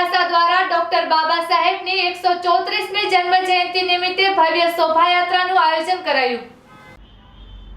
અબડાસા દ્વારા ડોક્ટર બાબા સાહેબની 134મી જન્મ જયંતિ નિમિત્તે ભવ્ય શોભાયાત્રાનું આયોજન કરાયું।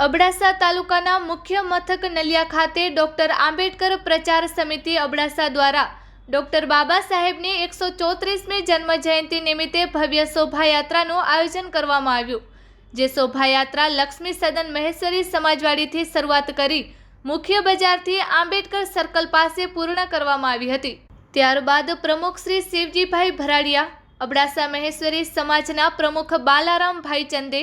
અબડાસા તાલુકાના મુખ્ય મથક નલિયા ખાતે ડોક્ટર આંબેડકર પ્રચાર સમિતિ અબડાસા દ્વારા ડોક્ટર બાબા સાહેબની 134મી જન્મ જયંતિ નિમિત્તે ભવ્ય શોભાયાત્રાનું આયોજન કરવામાં આવ્યું, જે શોભાયાત્રા લક્ષ્મી સદન મહેશ્વરી સમાજવાડીથી શરૂઆત કરી મુખ્ય બજારથી આંબેડકર સર્કલ પાસે પૂર્ણ કરવામાં આવી હતી। ત્યારબાદ પ્રમુખ શ્રી શિવજીભાઈ ભરાડિયા, અબડાસા મહેશ્વરી સમાજના પ્રમુખ બાલારામભાઈ ચંદે,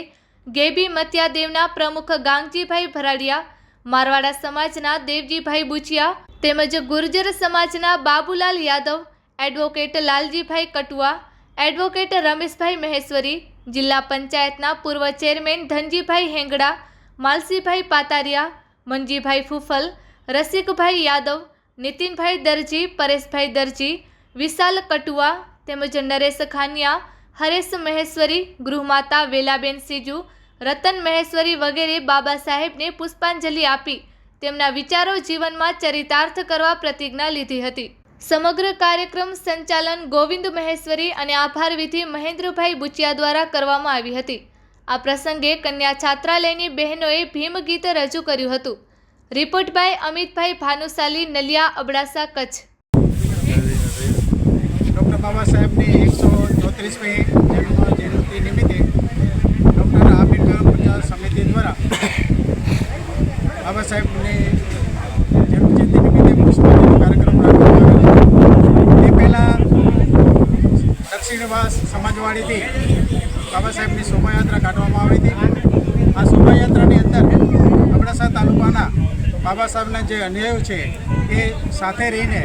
ગેબી મત્યાદેવના પ્રમુખ ગાંગજીભાઈ ભરાડિયા, મારવાડા સમાજના દેવજીભાઈ બુચિયા તેમજ ગુર્જર સમાજના બાબુલાલ યાદવ, એડવોકેટ લાલજીભાઈ કટુઆ, એડવોકેટ રમેશભાઈ મહેશ્વરી, જિલ્લા પંચાયતના પૂર્વ ચેરમેન ધનજીભાઈ હેંગડા, માલસીભાઈ પાતારિયા, મંજીભાઈ ફૂફલ, રસિકભાઈ યાદવ, નીતિનભાઈ દરજી, પરેશભાઈ દરજી, વિશાલ કટુઆ તેમજ નરેશ ખાનિયા, હરેશ મહેશ્વરી, ગૃહમાતા વેલાબેન સીજુ, રતન મહેશ્વરી વગેરે બાબા સાહેબને પુષ્પાંજલિ આપી તેમના વિચારો જીવનમાં ચરિતાર્થ કરવા પ્રતિજ્ઞા લીધી હતી। સમગ્ર કાર્યક્રમ સંચાલન ગોવિંદ મહેશ્વરી અને આભાર વિધિ મહેન્દ્રભાઈ બુચિયા દ્વારા કરવામાં આવી હતી। આ પ્રસંગે કન્યા છાત્રાલયની બહેનોએ ભીમ ગીત રજૂ કર્યું હતું। Report by Amitbhai Bhanushali, Naliya, Abdasa, Kutch. Doctor Baba સાહેબની 134મી જન્મ જયંતિ નિમિત્તે ડૉક્ટર આંબેડકર પ્રચાર સમિતિ દ્વારા બાબા સાહેબની જન્મજયંતિ નિમિત્તે પુષ્પાંજલિ કાર્યક્રમ રાખવામાં આવ્યો। તે પહેલાં દક્ષિણવાસ સમાજવાડીથી બાબા સાહેબની શોભાયાત્રા કાઢવામાં આવી હતી। આ શોભાયાત્રાની અંદર અબડાસા તાલુકાના બાબા સાહેબના જે અન્યાયો છે એ સાથે રહીને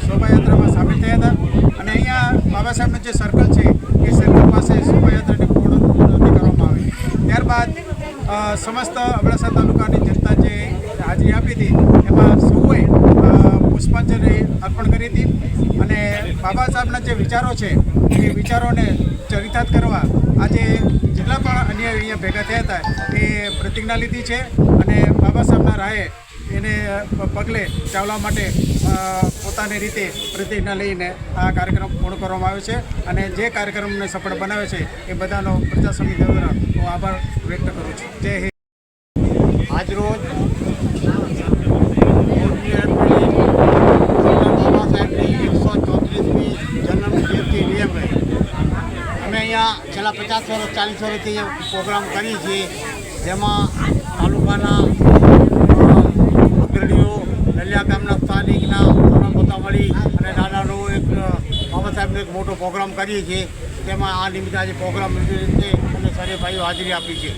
શોભાયાત્રામાં સામેલ થયા હતા અને અહીંયા બાબા સાહેબનું જે સર્કલ છે એ સર્કલ પાસે શોભાયાત્રાની પૂર્ણતિ કરવામાં આવી। ત્યારબાદ સમસ્ત અબડાસા તાલુકાની જનતા જે હાજરી આપી હતી એમાં સૌએ પુષ્પાંજલિ અર્પણ કરી હતી અને બાબા સાહેબના જે વિચારો છે એ વિચારોને ચરિતાર્થ કરવા આજે જેટલા પણ અન્યાયો અહીંયા ભેગા થયા હતા એ પ્રતિજ્ઞા લીધી છે અને બાબા સાહેબના રાહે એને પગલે ચાલવા માટે પોતાની રીતે પ્રતિજ્ઞા લઈને આ કાર્યક્રમ પૂર્ણ કરવામાં આવ્યો છે અને જે કાર્યક્રમને સફળ બનાવે છે એ બધાનો પ્રચાર સમિતિ દ્વારા હું આભાર વ્યક્ત કરું છું। જય હિન્દ। આજરોજ બાબા સાહેબની 134મી જન્મજયંતિ નિયમે અમે અહીંયા છેલ્લા 50 વર્ષ 40 વર્ષથી પ્રોગ્રામ કરીએ છીએ, જેમાં તાલુકાના અગ્રણીઓ, નલિયા ગામના સ્થાનિકના પોતા મળી અને નાનાનો એક બાબા સાહેબનો એક મોટો પ્રોગ્રામ કરીએ છીએ। તેમાં આ નિમિત્તે આજે પ્રોગ્રામ રીતે અને સારી ભાઈઓ હાજરી આપી છે।